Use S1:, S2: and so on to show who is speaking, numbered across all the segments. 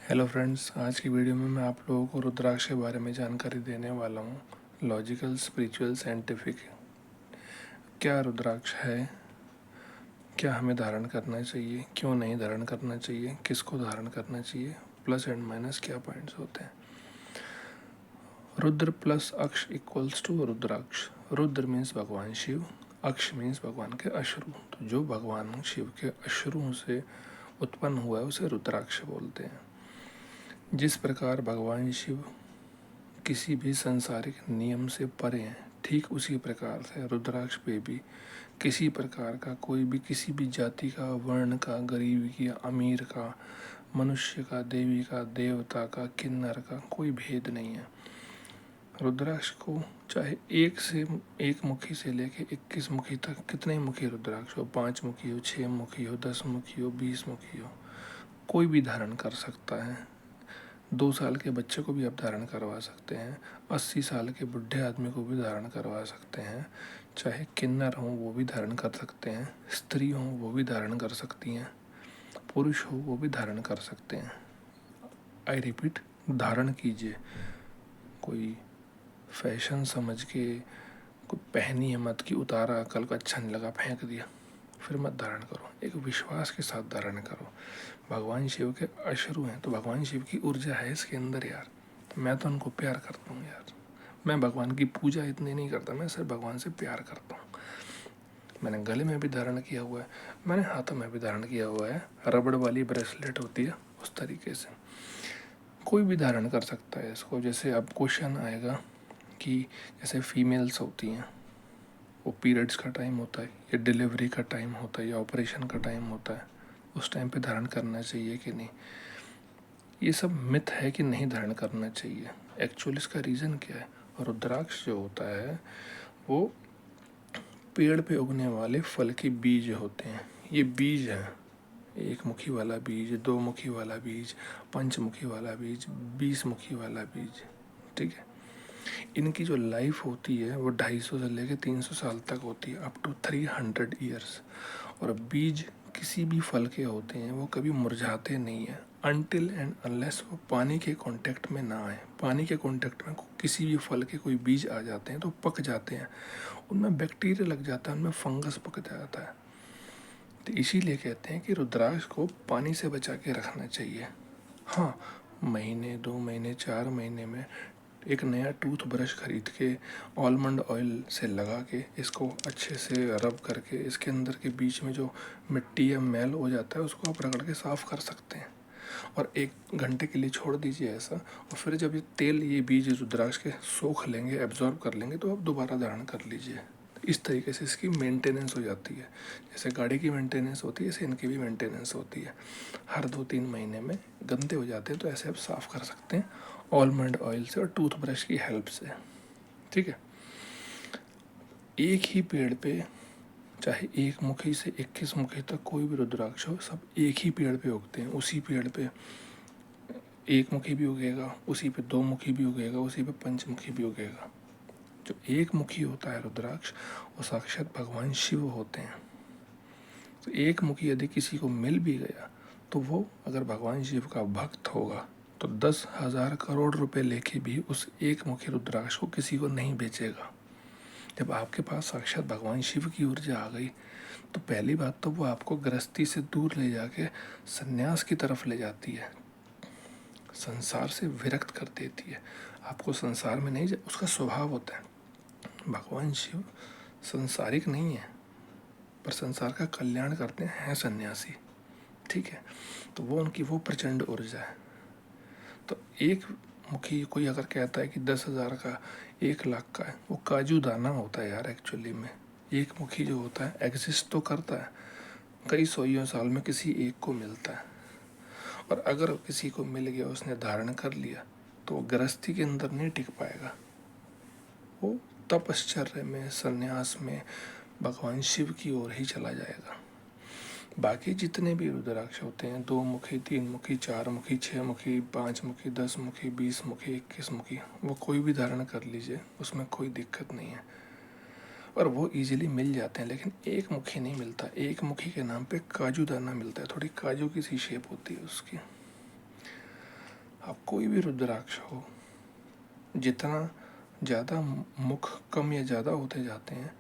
S1: Hello friends, आज की video में मैं आप लोगों को रुद्राक्ष के बारे में जानकारी देने वाला हूँ। Logical, spiritual, scientific. क्या रुद्राक्ष है, क्या हमें धारण करना चाहिए, क्यों नहीं धारण करना चाहिए, किसको धारण करना चाहिए, प्लस एंड माइनस क्या पॉइंट्स होते हैं। रुद्र प्लस अक्ष equals to rudraksha. Rudra means भगवान शिव, अक्ष मीन्स भगवान के अश्रु। तो जो भगवान शिव के अश्रुओं से उत्पन्न हुआ है उसे रुद्राक्ष बोलते हैं। जिस प्रकार भगवान शिव किसी भी सांसारिक नियम से परे हैं, ठीक उसी प्रकार से रुद्राक्ष पे भी किसी प्रकार का, कोई भी किसी भी जाति का, वर्ण का, गरीब की, अमीर का, मनुष्य का, देवी का, देवता का, किन्नर का कोई भेद नहीं है। रुद्राक्ष को चाहे एक मुखी से लेके 21 मुखी तक, कितने मुखी रुद्राक्ष हो, 5 मुखी हो, 6 मुखी हो, 10 मुखी हो, 20 मुखी हो, कोई भी धारण कर सकता है। 2 साल के बच्चे को भी आप धारण करवा सकते हैं, 80 साल के बुढ़े आदमी को भी धारण करवा सकते हैं, चाहे किन्नर हो वो भी धारण कर सकते हैं, स्त्री हो वो भी धारण कर सकती हैं, पुरुष हो वो भी धारण कर सकते हैं। आई रिपीट, धारण कीजिए। कोई फैशन समझ के कोई पहनी है मत कि उतारा, कल को अच्छा नहीं लगा फेंक दिया, फिर मत धारण करो। एक विश्वास के साथ धारण करो। भगवान शिव के अश्रु हैं तो भगवान शिव की ऊर्जा है इसके अंदर यार। मैं तो उनको प्यार करता हूँ यार। मैं भगवान की पूजा इतनी नहीं करता, मैं सिर्फ भगवान से प्यार करता हूँ। मैंने गले में भी धारण किया हुआ है, मैंने हाथों में भी धारण किया हुआ है। रबड़ वाली ब्रेसलेट होती है उस तरीके से कोई भी धारण कर सकता है इसको। जैसे अब क्वेश्चन आएगा कि जैसे फीमेल्स होती हैं, वो पीरियड्स का टाइम होता है या डिलीवरी का टाइम होता है या ऑपरेशन का टाइम होता है, उस टाइम पे धारण करना चाहिए कि नहीं। ये सब मिथ है कि नहीं धारण करना चाहिए। एक्चुअली इसका रीज़न क्या है। रुद्राक्ष जो होता है वो पेड़ पे उगने वाले फल के बीज होते हैं। ये बीज हैं, 1 मुखी वाला बीज, 2 मुखी वाला बीज, 5 मुखी वाला बीज, 20 मुखी वाला बीज। ठीक है, इनकी जो लाइफ होती है वो 250 से लेकर 300 साल तक होती है, अप टू 300 ईयर्स। और बीज किसी भी फल के होते हैं वो कभी मुरझाते नहीं हैं अनटिल एंड अनलेस वो पानी के कांटेक्ट में ना आए। पानी के कांटेक्ट में किसी भी फल के कोई बीज आ जाते हैं तो पक जाते हैं, उनमें बैक्टीरिया लग जाता है, उनमें फंगस पक जाता है। तो इसीलिए कहते हैं कि रुद्राक्ष को पानी से बचा के रखना चाहिए। हाँ, महीने 2 महीने 4 महीने में एक नया टूथ ब्रश खरीद के आलमंड ऑयल से लगा के इसको अच्छे से रब करके इसके अंदर के बीच में जो मिट्टी या मैल हो जाता है उसको आप रगड़ के साफ़ कर सकते हैं। और 1 घंटे के लिए छोड़ दीजिए ऐसा, और फिर जब ये तेल, ये बीज रुद्राक्ष के सोख लेंगे, एब्जॉर्ब कर लेंगे, तो आप दोबारा धारण कर लीजिए। इस तरीके से इसकी मेंटेनेंस हो जाती है। जैसे गाड़ी की मेंटेनेंस होती है ऐसे इनकी भी मेंटेनेंस होती है। हर 2-3 महीने में गंदे हो जाते हैं तो ऐसे आप साफ़ कर सकते हैं आलमंड ऑयल से और टूथब्रश की हेल्प से। ठीक है, एक ही पेड़ पे चाहे 1 मुखी से 21 मुखी तक कोई भी रुद्राक्ष हो, सब एक ही पेड़ पे उगते हैं। उसी पेड़ पे 1 मुखी भी उगेगा, उसी पे 2 मुखी भी उगेगा, उसी पे 5 मुखी भी उगेगा। जो 1 मुखी होता है रुद्राक्ष वो साक्षात भगवान शिव होते हैं। तो 1 मुखी यदि किसी को मिल भी गया तो वो अगर भगवान शिव का भक्त होगा तो 10,000 करोड़ रुपए लेके भी उस 1 मुखी रुद्राक्ष को किसी को नहीं बेचेगा। जब आपके पास साक्षात भगवान शिव की ऊर्जा आ गई तो पहली बात तो वो आपको गृहस्थी से दूर ले जाके संन्यास की तरफ ले जाती है, संसार से विरक्त कर देती है। आपको संसार में नहीं उसका स्वभाव होता है। भगवान शिव संसारिक नहीं है पर संसार का कल्याण करते हैं सन्यासी। ठीक है, तो वो उनकी वो प्रचंड ऊर्जा है। तो 1 मुखी कोई अगर कहता है कि 10,000 का, 1 लाख का है, वो काजू दाना होता है यार। एक्चुअली में 1 मुखी जो होता है एग्जिस्ट तो करता है, कई सौ साल में किसी एक को मिलता है। और अगर किसी को मिल गया, उसने धारण कर लिया, तो गृहस्थी के अंदर नहीं टिक पाएगा, वो तपश्चर्य में, संन्यास में भगवान शिव की ओर ही चला जाएगा। बाकी जितने भी रुद्राक्ष होते हैं, 2 मुखी, 3 मुखी, 4 मुखी, 6 मुखी, 5 मुखी, 10 मुखी, 20 मुखी, 21 मुखी, वो कोई भी धारण कर लीजिए, उसमें कोई दिक्कत नहीं है और वो इजीली मिल जाते हैं। लेकिन 1 मुखी नहीं मिलता। 1 मुखी के नाम पे काजू दाना मिलता है, थोड़ी काजू की सी शेप होती है उसकी। कोई भी रुद्राक्ष हो, जितना ज़्यादा मुख कम या ज़्यादा होते जाते हैं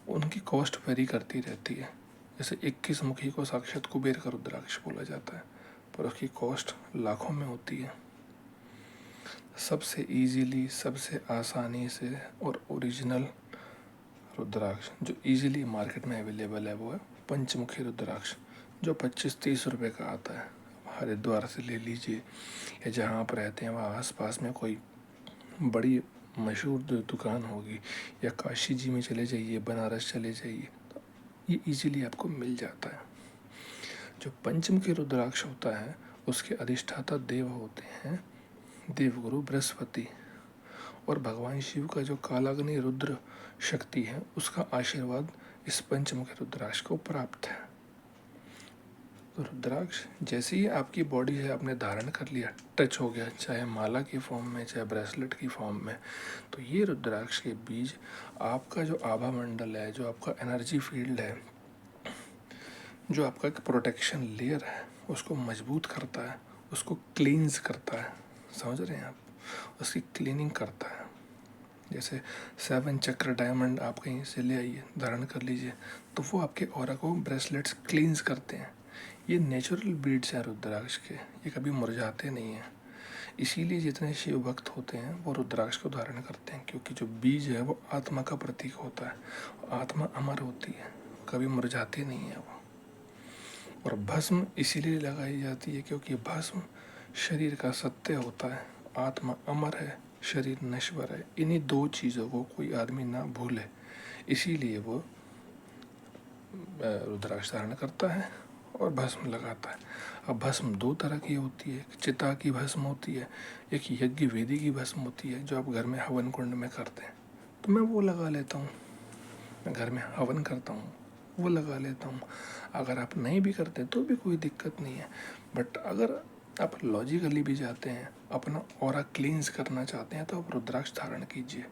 S1: उनकी कॉस्ट वेरी करती रहती है। जैसे 21 मुखी को साक्षात कुबेर का रुद्राक्ष बोला जाता है, पर उसकी कॉस्ट लाखों में होती है। सबसे इजीली, सबसे आसानी से और ओरिजिनल रुद्राक्ष जो इजीली मार्केट में अवेलेबल है वो है पंचमुखी रुद्राक्ष, जो 25-30 रुपये का आता है। हरिद्वार से ले लीजिए, या जहाँ आप रहते हैं वहाँ आसपास में कोई बड़ी मशहूर दुकान होगी, या काशी जी में चले जाइए, बनारस चले जाइए, तो ये इजीली आपको मिल जाता है। जो पंचमुखी रुद्राक्ष होता है उसके अधिष्ठाता देव होते हैं देवगुरु बृहस्पति, और भगवान शिव का जो कालाग्नि रुद्र शक्ति है उसका आशीर्वाद इस पंचमुखी रुद्राक्ष को प्राप्त है। तो रुद्राक्ष जैसे ही आपकी बॉडी है आपने धारण कर लिया, टच हो गया, चाहे माला की फॉर्म में चाहे ब्रेसलेट की फॉर्म में, तो ये रुद्राक्ष के बीज आपका जो आभा मंडल है, जो आपका एनर्जी फील्ड है, जो आपका एक प्रोटेक्शन लेयर है, उसको मजबूत करता है, उसको क्लींस करता है। समझ रहे हैं आप? उसकी क्लीनिंग करता है। जैसे 7 चक्र डायमंड आप कहीं से ले आइए, धारण कर लीजिए, तो वो आपके ऑरा को ब्रेसलेट्स क्लींस करते हैं। ये नेचुरल बीड्स हैं रुद्राक्ष के, ये कभी मुरझाते नहीं हैं। इसीलिए जितने शिव भक्त होते हैं वो रुद्राक्ष को धारण करते हैं, क्योंकि जो बीज है वो आत्मा का प्रतीक होता है। आत्मा अमर होती है, कभी मुरझाती नहीं है वो। और भस्म इसीलिए लगाई जाती है क्योंकि भस्म शरीर का सत्य होता है। आत्मा अमर है, शरीर नश्वर है। इन्हीं दो चीज़ों को कोई आदमी ना भूले, इसीलिए वो रुद्राक्ष धारण करता है और भस्म लगाता है। अब भस्म 2 तरह की होती है, एक चिता की भस्म होती है, एक यज्ञ वेदी की भस्म होती है जो आप घर में हवन कुंड में करते हैं। तो मैं वो लगा लेता हूँ, मैं घर में हवन करता हूँ, वो लगा लेता हूँ। अगर आप नहीं भी करते तो भी कोई दिक्कत नहीं है। बट अगर आप लॉजिकली भी जाते हैं, अपना ऑरा क्लींस करना चाहते हैं, तो आप रुद्राक्ष धारण कीजिए।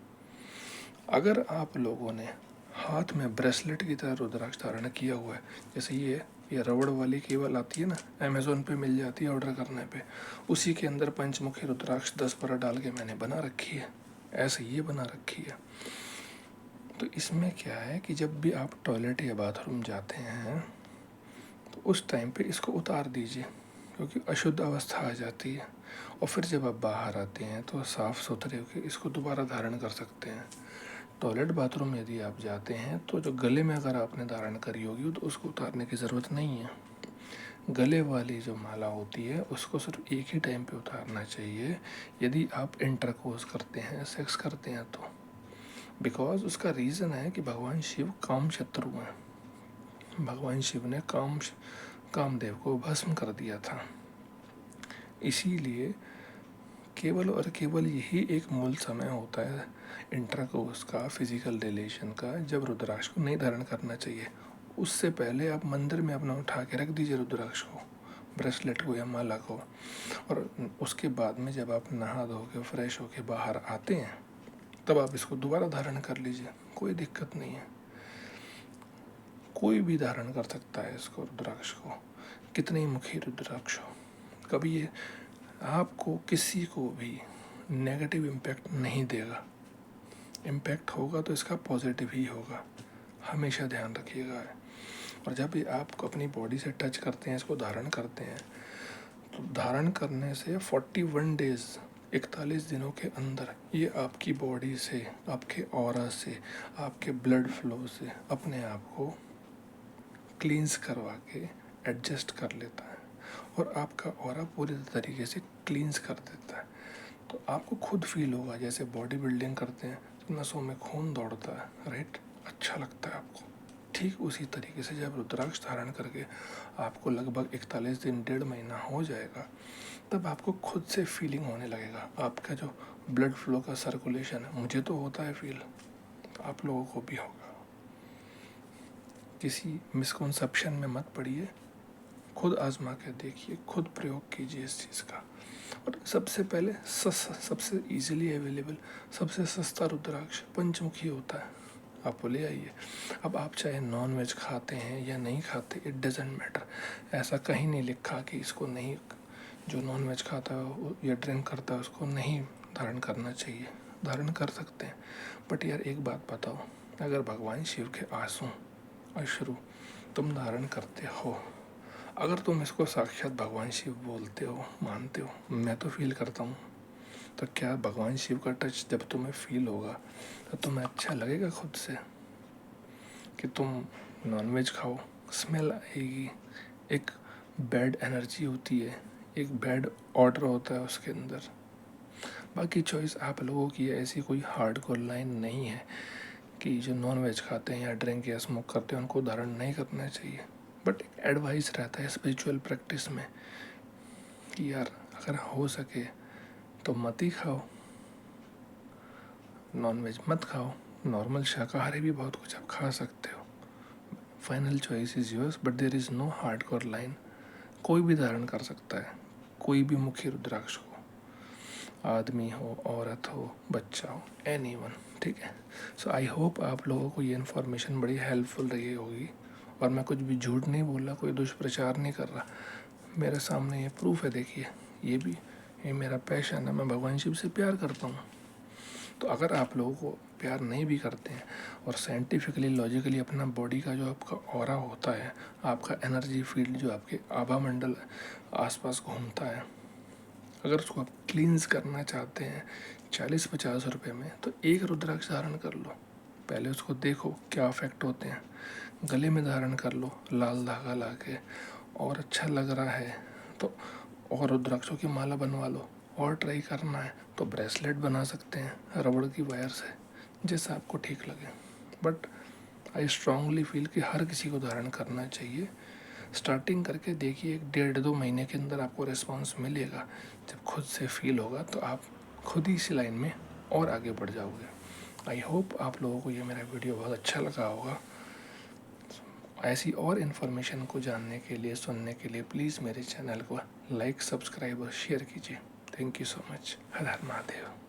S1: अगर आप लोगों ने हाथ में ब्रेसलेट की तरह रुद्राक्ष धारण किया हुआ है, जैसे ये रबड़ वाली केबल आती है ना, अमेज़ोन पे मिल जाती है ऑर्डर करने पे, उसी के अंदर पंचमुखी रुद्राक्ष 10 परत डाल के मैंने बना रखी है, ऐसे ये बना रखी है। तो इसमें क्या है कि जब भी आप टॉयलेट या बाथरूम जाते हैं तो उस टाइम पे इसको उतार दीजिए, क्योंकि अशुद्ध अवस्था आ जाती है। और फिर जब आप बाहर आते हैं तो साफ़ सुथरे होकर इसको दोबारा धारण कर सकते हैं। टॉयलेट बाथरूम यदि आप जाते हैं तो जो गले में अगर आपने धारण करी होगी तो उसको उतारने की ज़रूरत नहीं है। गले वाली जो माला होती है उसको सिर्फ एक ही टाइम पे उतारना चाहिए यदि आप इंटरकोर्स करते हैं, सेक्स करते हैं तो। बिकॉज उसका रीज़न है कि भगवान शिव काम शत्रु हैं। भगवान शिव ने कामदेव को भस्म कर दिया था। इसीलिए केवल और केवल यही एक मूल समय होता है इंटरकोर्स का, फिजिकल रिलेशन का, जब रुद्राक्ष को नहीं धारण करना चाहिए। उससे पहले आप मंदिर में अपना उठा के रख दीजिए रुद्राक्ष को, ब्रेसलेट को या माला को। और उसके बाद में जब आप नहा धो के फ्रेश होके बाहर आते हैं तब आप इसको दोबारा धारण कर लीजिए, कोई दिक्कत नहीं है। कोई भी धारण कर सकता है इसको, रुद्राक्ष को, कितने ही मुखी रुद्राक्ष हो। कभी ये आपको किसी को भी नेगेटिव इम्पैक्ट नहीं देगा। इम्पैक्ट होगा तो इसका पॉजिटिव ही होगा, हमेशा ध्यान रखिएगा। और जब भी आप अपनी बॉडी से टच करते हैं, इसको धारण करते हैं, तो धारण करने से 41 डेज, 41 दिनों के अंदर ये आपकी बॉडी से, आपके ऑरा से, आपके ब्लड फ्लो से अपने आप को क्लींस करवा के एडजस्ट कर लेता है और आपका ऑरा पूरी तरीके से क्लींस कर देता है। तो आपको खुद फील होगा जैसे बॉडी बिल्डिंग करते हैं तो नसों में खून दौड़ता है, राइट, अच्छा लगता है आपको। ठीक उसी तरीके से जब रुद्राक्ष धारण करके आपको लगभग 41 दिन, 1.5 महीना हो जाएगा, तब आपको खुद से फीलिंग होने लगेगा। आपका जो ब्लड फ्लो का सर्कुलेशन है, मुझे तो होता है फील, तो आप लोगों को भी होगा। किसी मिसकॉन्सेप्शन में मत पड़िए, खुद आजमा के देखिए, खुद प्रयोग कीजिए इस चीज़ का। और सबसे पहले सबसे इजीली अवेलेबल, सबसे सस्ता रुद्राक्ष पंचमुखी होता है, आप वो ले आइए। अब आप चाहे नॉन वेज खाते हैं या नहीं खाते, इट डजेंट मैटर। ऐसा कहीं नहीं लिखा कि इसको नहीं, जो नॉनवेज खाता है या ड्रिंक करता है उसको नहीं धारण करना चाहिए, धारण कर सकते हैं। बट यार एक बात बताओ, अगर भगवान शिव के आंसू अश्रु तुम धारण करते हो, अगर तुम इसको साक्षात भगवान शिव बोलते हो, मानते हो, मैं तो फील करता हूँ, तो क्या भगवान शिव का टच जब तुम्हें फील होगा तो तुम्हें अच्छा लगेगा खुद से कि तुम नॉनवेज खाओ? स्मेल आएगी, एक बैड एनर्जी होती है, एक बैड ऑर्डर होता है उसके अंदर। बाकी चॉइस आप लोगों की है, ऐसी कोई हार्डकोर लाइन नहीं है कि जो नॉनवेज खाते हैं या ड्रिंक या स्मोक करते हैं उनको धारण नहीं करना चाहिए। बट एक एडवाइस रहता है स्पिरिचुअल प्रैक्टिस में कि यार अगर हो सके तो मत ही खाओ, नॉनवेज मत खाओ, नॉर्मल शाकाहारी भी बहुत कुछ आप खा सकते हो। Final choice is yours, but there is no hardcore line. कोई भी धारण कर सकता है, कोई भी मुखी रुद्राक्ष को, आदमी हो, औरत हो, बच्चा हो, एनीवन, ठीक है। सो आई होप आप लोगों को ये इन्फॉर्मेशन बड़ी हेल्पफुल रही होगी और मैं कुछ भी झूठ नहीं बोल रहा, कोई दुष्प्रचार नहीं कर रहा। मेरे सामने ये प्रूफ है, देखिए ये मेरा पैशन है, मैं भगवान शिव से प्यार करता हूँ। तो अगर आप लोगों को प्यार नहीं भी करते हैं और साइंटिफिकली लॉजिकली अपना बॉडी का जो आपका ऑरा होता है, आपका एनर्जी फील्ड जो आपके आभा मंडल आसपास घूमता है, अगर उसको आप क्लींस करना चाहते हैं 40-50 रुपये में, तो एक रुद्राक्ष धारण कर लो, पहले उसको देखो क्या इफेक्ट होते हैं। गले में धारण कर लो लाल धागा ला के, और अच्छा लग रहा है तो और रुद्राक्षों की माला बनवा लो, और ट्राई करना है तो ब्रेसलेट बना सकते हैं रबड़ की वायर से, जैसा आपको ठीक लगे। बट आई स्ट्रांगली फील कि हर किसी को धारण करना चाहिए। स्टार्टिंग करके देखिए, 1.5-2 महीने के अंदर आपको रिस्पांस मिलेगा। जब खुद से फील होगा तो आप खुद ही इसी लाइन में और आगे बढ़ जाओगे। आई होप आप लोगों को ये मेरा वीडियो बहुत अच्छा लगा होगा। ऐसी और इन्फॉर्मेशन को जानने के लिए, सुनने के लिए प्लीज़ मेरे चैनल को लाइक, सब्सक्राइब और शेयर कीजिए। Thank you so much. Her her Mahadev.